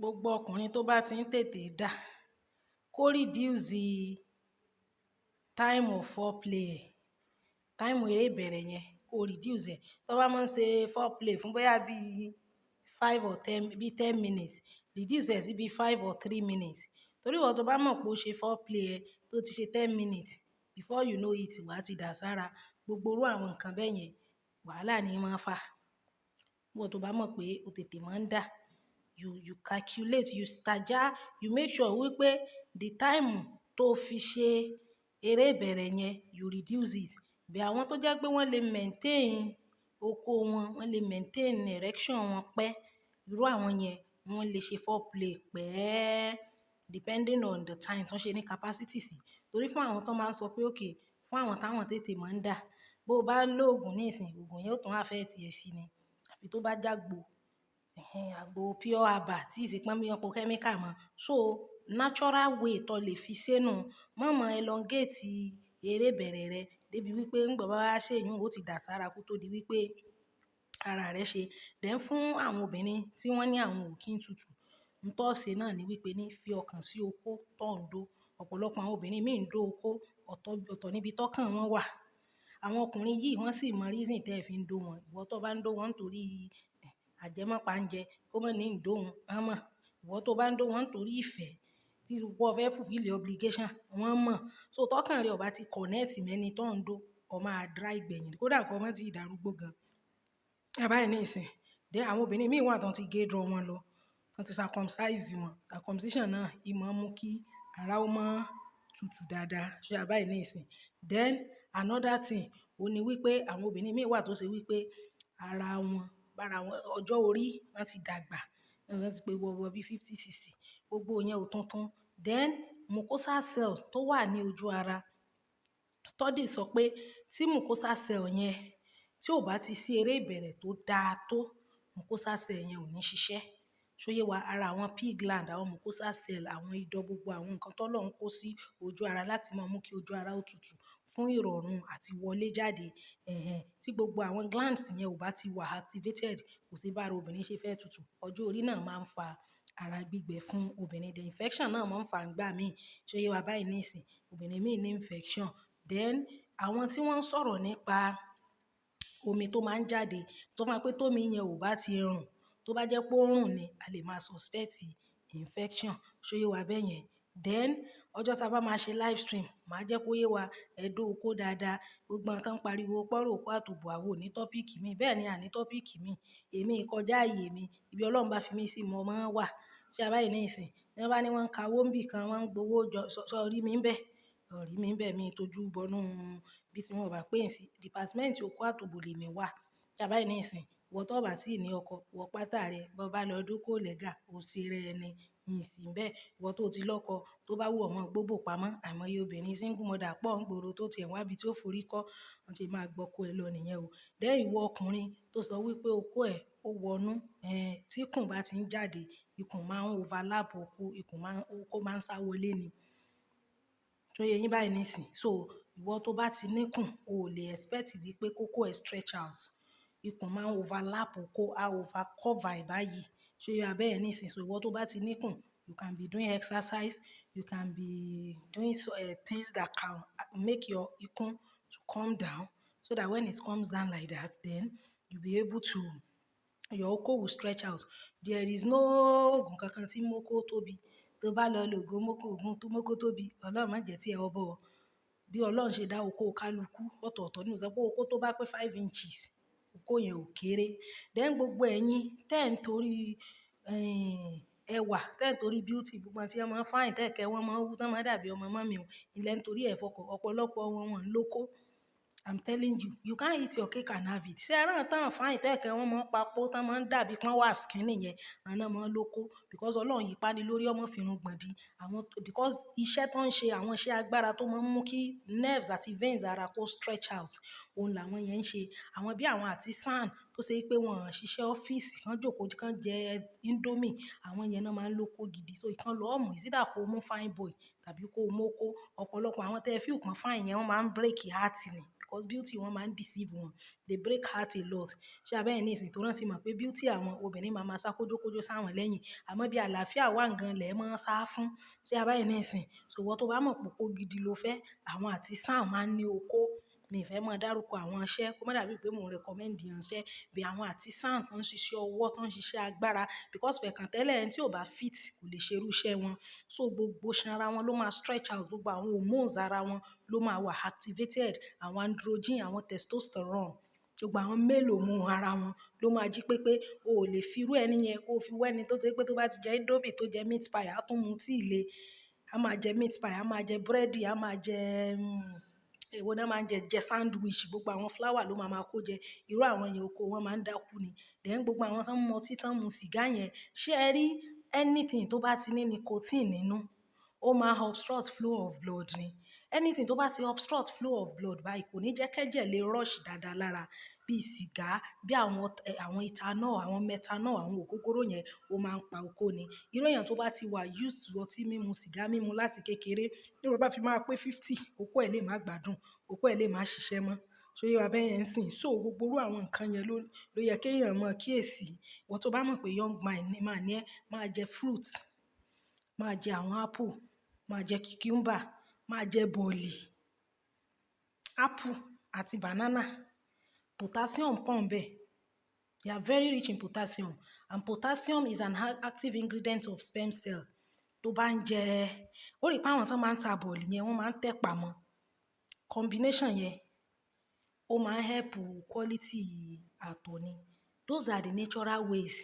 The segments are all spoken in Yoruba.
Gbogbo ọkùnrin tó bá ti ń tètè dà kó reduce time of foreplay ẹ̀, time eré ìbẹ̀rẹ̀ yẹn kó reduce ẹ̀. Tó bá máa ń ṣe foreplay fún bóyá bí 10 minutes, reduce ẹ̀ sí bí 5 or 3 minutes. Torí ìwọ tó bá mọ̀ pé ó ṣe foreplay ẹ̀ tó ti ṣe 10 minutes, before you know it, wà á ti dà sára. Gbogbo irú àwọn nǹkan bẹ́ẹ̀ yẹn wàhálà ni máa ń fà. Ìwọ tó bá mọ̀ pé o tètè máa ń dà, you calculate, you staja, you make sure wípé the time tó fi ṣe eré ìbẹ̀rẹ̀ yẹn you reduce it. Bí àwọn tó jẹ́ pé wọ́n lè maintain oko wọn, wọ́n lè maintain erection wọn pẹ́, irú àwọn yẹn wọ́n lè ṣe foreplay pẹ́ depending on the time tó ń ṣe ní capacity sí. Torí fún àwọn tó máa ń sọ pé okay, fún àwọn táwọn tètè máa ń dà, bó bá ń lo òògùn ní ìsìn, òògùn yẹn ó tún affect ẹ sí ni. Àfi tó bá jágbo, àgbo pure herbal tí ì ṣe pé wọ́n po chemical mọ́. So natural way tó lè fi ṣe nù, má mọ elongate eré ìbẹ̀rẹ̀ rẹ débi wípé ńgbà bá wá ṣe èyún ó ti dà sára kó tó di wípé ara rẹ ṣe. Then fún àwọn obìnrin tí wọ́n ní àwọn ò kí ń tutù, ohun tó ṣe náà ni wípé ní fi ọkàn sí oko tó ń do. Ọ̀pọ̀lọpọ̀ àwọn obìnrin míì ń do oko ọ̀tọ̀ níbi tọ́kàn wọn wà. Àwọn ọkùnrin yìí wọ́n sì mọ reason tí ẹ fi ń do wọn. Ìwọ tó bá ń do wọn nítorí ajẹmọ́páńjẹ kó má ní ìdó wọn, wọ́n mọ̀. Ìwọ tó bá ń do wọn nítorí ìfẹ́ tí wọ́n fẹ́ fulfill obligation, wọ́n mọ̀. So tọ́kàn rẹ ò bá ti connect mẹ́ni tó ń do, ọ máa dry gbẹ̀yìn. Kódà kó má ti dàrúgbó gan. Báyìí ní ìsìn. Then àwọn obìnrin míì wà tó ti gé draw wọn lọ, tó ti circumcise wọn. Circumcision náà ì máa ń mú kí ara ó máa tutù dáadáa. Ṣé báyìí ní ìsìn. Then another thing ó ní wípé àwọn obìnrin míì wà tó ṣe wípé ara wọn, ọjọ́ orí wọn ti dàgbà. Wọ́n ti pé wọ bí 50, 60. Gbogbo yẹn ò tuntun. Then mucosa cell tó wà ní ojú ara. Study sọ pé tí mucosa cell yẹn tí ò bá ti sí eré ìbẹ̀rẹ̀ tó dáa tó, mucosa cell yẹn ò ní ṣiṣẹ́. Ṣóyé wa ara àwọn pig gland, àwọn mucosa cell, àwọn ìdọ̀ gbogbo àwọn nǹkan tó lọ́ ń kó sí ojú ara láti máa mú kí ojú ara ó tutù fún ìrọ̀rùn àti wọlé jáde. Tí gbogbo àwọn glands yẹn ò bá ti wà activated, kò sí bá ara obìnrin ṣe fẹ́ tutù. Ọjọ́ orí náà máa ń fa ara gbígbẹ fún obìnrin. The infection náà máa ń fa ńgbà míì. Ṣóyé wa báyìí ní ìsìn. Obìnrin míì ní infection. Then àwọn tí wọ́n ń sọ̀rọ̀ nípa omi tó máa ń jáde, tó máa pé tómi yẹn ò bá ti rùn, tó bá jẹ́ pé ó rùn ni, a lè máa suspect infection. Ṣóyé wa bẹ́ẹ̀ yẹn. Then ọjọ́ tá bá máa ṣe live stream, màá jẹ́ kó yé wa ẹ̀dọ̀ oko dáadáa. Gbogbo àwọn tó ń pariwo pọ́rọ̀ oko àtòbọ̀ àwò ní tọ́píìkì mi. Bẹ́ẹ̀ ni a ní tọ́píìkì mi. Èmi kọjá ààyè mi. Ibi Ọlọ́run bá fi mí sí mo máa wà. Ṣé báyìí ní ìsìn. Bí wọ́n bá ní wọ́n ń ka owó ńbí kan, wọ́n ń gbowó jọ, sọ rí mi ń bẹ. Rí mi ń bẹ, mi tó jú bọnú bí tí wọn ò bá pè é sí. Department oko àtòbọ̀ lè mi wà. Ṣé báyìí ní ìsìn. Ìwọ tó bá tí ì ní ọkọ, wọ pátá rẹ, bó bá lọ dóko lẹ́gà, ò ṣe rẹ ni. Ìsìn bẹ́ẹ̀. Ìwọ tó ti lọ́kọ, tó bá wù ọ́ mọ́ gbógbò pamọ́, àìmọye obìnrin single mother pọ̀ ń gboro tó ti ẹ̀ wá bí tí ó forí kọ́, wọ́n ti máa gbọ́kọ ẹ lọ nìyẹn o. Then ìwọ ọkùnrin tó sọ wípé oko ẹ̀ ó wọnú, tí ikùn bá ti ń jáde, ikùn máa ń overlap oko, oko máa ń sá wọlé ni. Ṣóyé yín báyìí ní ìsìn. So ìwọ tó bá ti ní ikùn, o ò lè expect wípé kókó ẹ stretch out. Ikùn máa ń overlap oko, a over cover ẹ̀ báyìí. Ṣóyé wa bẹ́ẹ̀ ní ìsìn. So ìwọ tó bá ti ní ikùn, you can be doing exercise, you can be doing things that can make your ikùn to calm down, so that when it comes down like that, then you'll be able to, your oko will stretch out. There is no òògùn kankan tí moko tóbi. Tó bá lọ lo òògùn tó moko tóbi, Ọlọ́run má jẹ́ tí ẹ ọ bọ̀. Bí Ọlọ́run ṣe dá oko kálukú ọ̀tọ̀ọ̀tọ̀ ní. Mo sọ pé oko tó bá pé 5 inches, oko yẹn ò kéré. Then gbogbo ẹ̀yin tẹ́ ń torí ẹwà, tẹ́ ń torí beauty, gbogbo tí wọ́n máa ń fine, tẹ́ kẹ́ wọ́n máa ń wú, tán máa dàbí ọmọ mummy wọn. Ilẹ̀ ń torí ẹ̀ fọkọ. Ọ̀pọ̀lọpọ̀ wọn ń lóko. I'm telling you, you can't eat your cake and have it. Ṣé ẹ rán tán fine tẹ́ kẹ́ wọ́n máa ń papọ̀, tán máa ń dàbí pọ́n wà skinny yẹn, àwọn náà máa ń lóko. Because Ọlọ́run yí pani lórí ọmọ fi irun gbọ̀n di. Because iṣẹ́ tó ń ṣe, àwọn iṣẹ́ agbára tó máa ń mú kí nerves àti veins ara kó stretch out, òun làwọn yẹn ń ṣe. Àwọn bí àwọn artisan tó ṣe pé wọ́n ṣiṣẹ́ ọ́fíìsì, kan jókòó, kan jẹ indomie, àwọn yẹn náà máa ń lóko gidi. So ìkan lọ ọ̀mù, is either kó mú fine boy tàbí kó mú oko. Ọ̀pọ̀lọpọ̀ àwọn tẹ́ feel kan fine yẹn, wọ́n máa ń break heart ni. because beauty wọn máa ń deceive wọn, they break heart a lot. Ṣé a bá yẹn ní ìsìn tó rántí mọ̀ pé beauty àwọn obìnrin máa sá kójókójó sáwọn lẹ́yìn, àmọ́ bí àlàáfíà wà gan lẹ̀ máa ń sá fún. Ṣé a bá yẹn ní ìsìn, so ìwọ tó bá mọ̀ pé okó gidi ló fẹ́, àwọn artisan máa ń ní okó. Mi ì fẹ́ mọ dárúkọ àwọn iṣẹ́ kó má dàbí pé mò ń recommend iṣẹ́ bí àwọn artisan tó ń ṣiṣẹ́ ọwọ́, tó ń ṣiṣẹ́ agbára because fẹ̀kàn tẹ́lẹ̀ ẹni tí ò bá fit kò lè ṣerú iṣẹ́ wọn. So gbogbo iṣan ara wọn ló máa stretch out, gbogbo àwọn hormones ara wọn ló máa wà activated, àwọn androgen, àwọn testosterone, gbogbo àwọn male hormone ara wọn ló máa jí pépé. O ò lè fi irú ẹni yẹn kó fi wẹ́ni tó ṣe pé tó bá ti jẹ indomie tó jẹ meat pie, á tún mu tíì le. A máa jẹ meat pie, a máa jẹ búrẹ́dì, a máa jẹ èwo náà máa ń jẹ sandwich, gbogbo àwọn flour ló máa kó jẹ. Irú àwọn yẹn oko wọn máa ń dákú ni. Then gbogbo àwọn tó ń mu ọtí, tó ń mu sìgá yẹn, ṣé ẹ rí anything tó bá ti ní nicotine nínú, ó máa obstruct flow of blood ni. Anything tó bá ti obstruct flow of blood báyìí kò ní jẹ́ kẹ́jẹ̀ lè rush dáadáa lára. Bí sìgá, bí àwọn ethanol, àwọn methanol, àwọn ògógóró yẹn ó máa ń pa okó ni. Irú èèyàn tó bá ti wà used to ọtí mímu, sìgá mímu láti kékeré, tí ó bá fi máa pé 50, okó ẹ̀ lè má gbádùn, okó ẹ̀ lè má ṣiṣẹ́ mọ́. So yé wa bẹ́ẹ̀ yẹn ń sìn. So gbogbo irú àwọn nǹkan yẹn ló yẹ kí èèyàn mọ̀ kíyèsí. Ìwọ tó bá mọ̀ pé young mind ni máa ní ẹ́, máa jẹ fruit, máa jẹ àwọn apple, máa jẹ cucumber, máa jẹ bọ̀lì, apple àti banana. Potassium pọ̀ ńbẹ̀. They are very rich in potassium, and potassium is an active ingredient of sperm cell. Tó bá ń jẹ, ó rí pé àwọn tó máa ń ta bọ̀lì yẹn wọ́n máa ń tẹ̀pà mọ́. Combination yẹn ó máa ń help quality àtọ̀ ni. Those are the natural ways.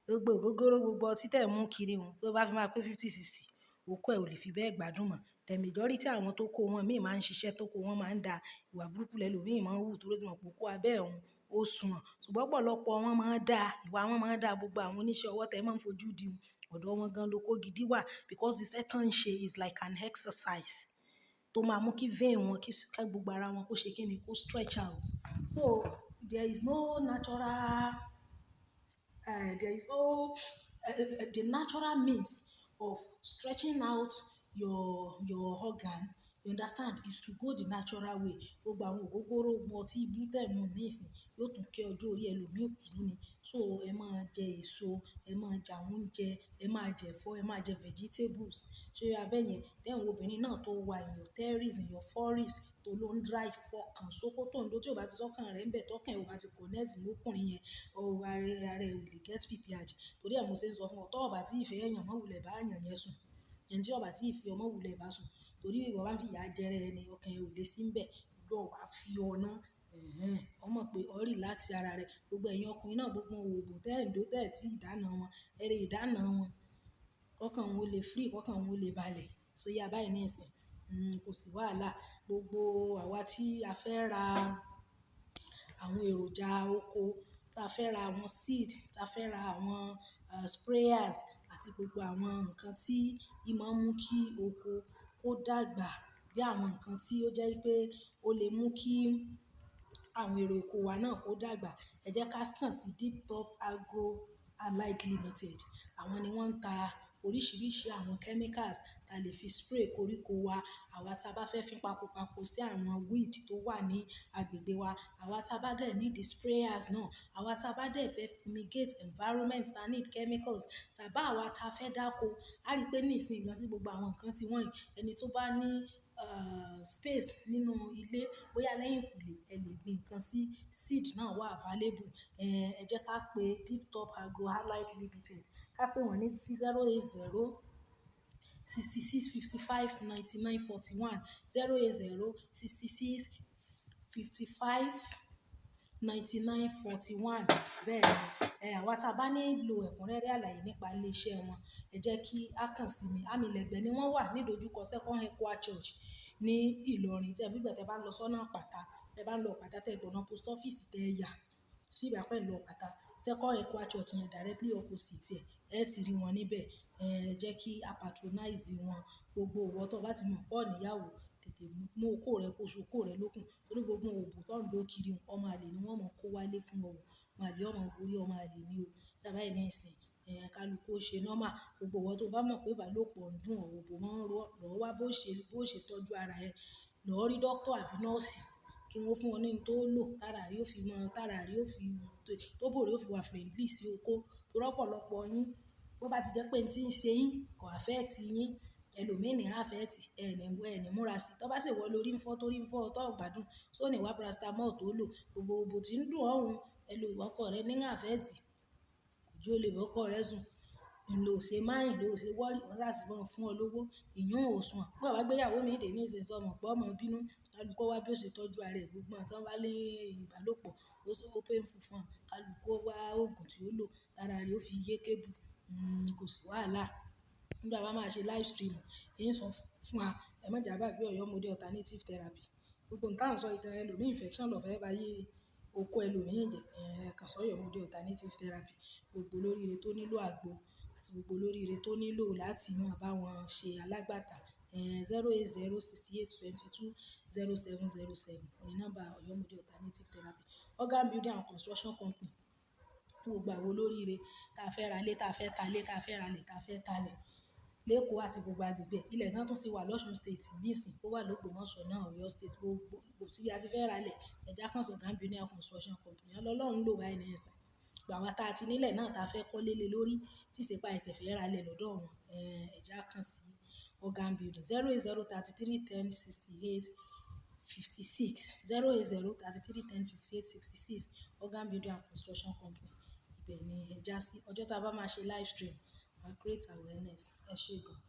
Gbogbo ògógóró, gbogbo ọtí tẹ̀ mú kiri wọn, tó bá fi máa pé 50, 60, okó ẹ̀ ò lè fi bẹ́ẹ̀ gbádùn mọ́. The majority àwọn tó kó wọn míì máa ń ṣiṣẹ́ tó kó wọn máa ń da ìwà burúkú lẹ́lòmíì máa ń hù torí tí wọ́n pò kó abẹ́ òun ó sùn. Ṣùgbọ́n ọ̀pọ̀lọpọ̀ wọn máa ń da ìwà, wọn máa ń da gbogbo àwọn oníṣẹ́ ọwọ́ tẹ́ máa ń fojú di ọ̀dọ̀ wọn gan lóko gidi wà because the second ṣe is like an exercise tó máa mú kí vein wọn, kí gbogbo ara wọn kó ṣe kí ni, kó stretch out. So there is no natural, the natural means of stretching out your organ, you understand, is to go the natural way. Gbogbo àwọn ògógóró, ọtí ibú tẹ̀ mú ní ìsìn yóò tún kí ọjọ́ orí ẹlòmíì kúrú ni. So ẹ máa jẹ èso, ẹ máa jẹ àwọn oúnjẹ, ẹ máa jẹ ẹ̀fọ́, ẹ máa jẹ vegetables. Ṣé yé wa bẹ́ẹ̀ yẹn? Then obìnrin náà tó wà in your 30s, in your 40s, tó ló ń dry fọkàn sóko tó ń do tí ò bá ti sọ́kàn rẹ̀ ń bẹ̀, tọ́kàn ẹ̀ ò bá ti connect mọ́ ọkùnrin yẹn, ara ẹ̀ ò lè get prepared. Torí ẹ̀ mo ṣe ń sọ fún ọ, tó ò bá tí ì fẹ́ èèyàn mọ́ wulẹ̀ bá èèyàn yẹn sùn. Ẹni tí ò bá tí ì fi ọmọ wulẹ̀ bá sùn, torí ìwọ bá ń fi ìyà jẹrẹ ẹni, ọkàn ẹ̀ ò lè sí ń bẹ̀, lọ wá fi ọ̀nà. Ọ mọ̀ pé ọ relax ara rẹ. Gbogbo ẹ̀yin ọkùnrin náà, gbogbo òbò tẹ́ ẹ̀ ń dó tẹ́ ẹ̀ tí ìdáná wọn, ẹrẹ ìdáná wọn, kọ́kàn wọn ó lè free, kọ́kàn wọn ó lè balẹ̀. So yé bá yẹn ní ìsìn, kò sí wàhálà. Gbogbo àwa tí a fẹ́ ra àwọn èròjà oko, ta fẹ́ ra àwọn seed, ta fẹ́ ra àwọn sprayers àti gbogbo àwọn nǹkan tí ì máa ń mú kí oko kó dàgbà, bí àwọn nǹkan tí ó jẹ́ pé ó lè mú kí àwọn èrè oko wa náà kó dàgbà. Ẹ jẹ́ ká kàn sí Deep Top Agro Allied Limited. Àwọn ni wọ́n ń ta oríṣiríṣi àwọn chemicals ta lè fi spray koríko wa. Àwa tá bá fẹ́ fi pakopako sí àwọn weed tó wà ní agbègbè wa. Àwa tá bá dẹ̀ need the sprayers náà. Àwa tá bá dẹ̀ fẹ́ fumigate environment ta need chemicals. Tàbí àwa tá fẹ́ dáko. A rí pé ní ìsìn gan tí gbogbo àwọn nǹkan tí wọ́n yìí, ẹni tó bá ní space nínú ilé, bóyá lẹ́yìnkùlé, ẹ lè gbin nǹkan sí, seed náà wà available. Ẹ jẹ́ ká pé Deep Top Agro Allied Limited. Ká pé wọ́n ní 080 66 55 99 41, 080 66 55 99 41. Bẹ́ẹ̀ ni, àwa tá bá nílò ẹ̀kúnrẹ́rẹ́ àlàyé nípa ilé iṣẹ́ wọn, ẹ jẹ́ kí a kàn sí mi. Amílẹ̀gbẹ́ ni wọ́n wà ní ìdojúkọ Second Equa Church ní Ìlọrin. Tí ẹ bí ìgbà tí ẹ bá ń lọ sọ́nà Àpáta, tí ẹ bá ń lọ Àpáta, tẹ gbọ̀nà post office tẹ yà, sí ìgbà pẹ́ lọ Àpáta, Second Equa Church yẹn directly opposite ẹ ti rí wọn níbẹ̀. Ẹ jẹ́ kí a patronize wọn. Gbogbo ìwọ tó bá ti mọ̀ pọ̀ níyàwó, tètè mú okó rẹ kó so okó rẹ lókun. Torí gbogbo òbò tó ń dó kiri, ọmọ àlè ni wọ́n mọ̀ kó wálé fún ọ. Ọmọ àlè ọmọ gorí ọmọ àlè ni o. Ṣé bá yẹn ní ìsìn, kálukú ó ṣe normal. Gbogbo ìwọ tó bá mọ̀ pé ìbálòpọ̀ ń dùn ọ́, òbò máa ń rọ́, lọ wá bó ṣe tọ́jú ara ẹ. Lọ rí doctor àbí nurse kí wọ́n fún ọ ní ohun tó lò tára rí ó fi mọ́, tára rí ó fi, tó bò rí ó fi wà friendly sí oko. Torí ọ̀pọ̀lọpọ̀ yín, bó bá ti jẹ́ pé ohun tí ń ṣe yín kò affect yín, ẹlòmíì ní á affect, ẹ ní múra sí. Tó bá sì wọ́ lórí ń fọ́ torí ń fọ́ ọ tó gbádùn, ṣó ní wá paracetamol tó lò, gbogbo tí ń dùn ọ̀hún, ọkọ rẹ ní ń affect, kò jẹ́ ó lè bọ́ ọkọ rẹ sùn. N lò ṣe máyìn lò ṣe wọ́rí, wọ́n sá sì máa fún ọ lówó, ìyún ò sùn. Bí wọ́n bá gbé ìyàwó mi dé ní ìsinsìnyí, sọ mọ̀ pé ọmọ bínú, kálukú wá bí ó ṣe tọ́jú ara rẹ̀ gbogbo àwọn tí wọ́n bá lé ìbálòpọ̀, ó painful fún wọn. Kálukú wá òògùn tí ó lò tára rí ó fi yé kébù. Kò sí wàhálà. Nígbà bá máa ṣe live stream, ń sọ fún wa, ẹ má jà gbàgbé Ọ̀yọ́ Model Alternative Therapy. Gbogbo nǹkan à ń sọ ìtàn ẹlòmíì infection lọ fẹ́ bá yé oko ẹlòmíì jẹ, kàn sọ Ọ̀yọ́ Model Alternative Therapy. Gbogbo olóríire tó nílò àgbo àti gbogbo olóríire tó nílò láti máa bá wọn ṣe alágbàtà, 08068220707 ní nọ́mbà Ọ̀yọ́ Model Alternative Therapy. Organ Building and Construction Company. Gbogbo àwọn olóríire tá fẹ́ ra ilé, tá fẹ́ ta ilé, tá fẹ́ ra ilẹ̀, tá fẹ́ ta ilẹ̀ lÉkòó àti gbogbo agbègbè. Ilẹ̀ náà tún ti wà l'Ọ̀ṣun State nísìnyí, ó wà l'Ógbómọ̀ṣọ́ náà, Ọ̀yọ́ State, gbogbo síbi a ti fẹ́ ra ilẹ̀, ẹja kan sọ Organ Building and Construction Company. Ọlọ́run ló bá ẹni ẹ̀sán. Gbà wá tá ti nílẹ̀ náà tá fẹ́ kọ́lé lé lórí, tí ìṣèpá ẹsẹ̀ fẹ́ ra ilẹ̀ lọ́dọ̀ wọn, ẹja kan sí Organ Building. 08033106856 08033105866 Organ Building and Construction Company. Ibẹ̀ ni ẹja sí. Ọjọ́ tá bá máa ṣe live stream, máa create awareness. Ẹ ṣé gan.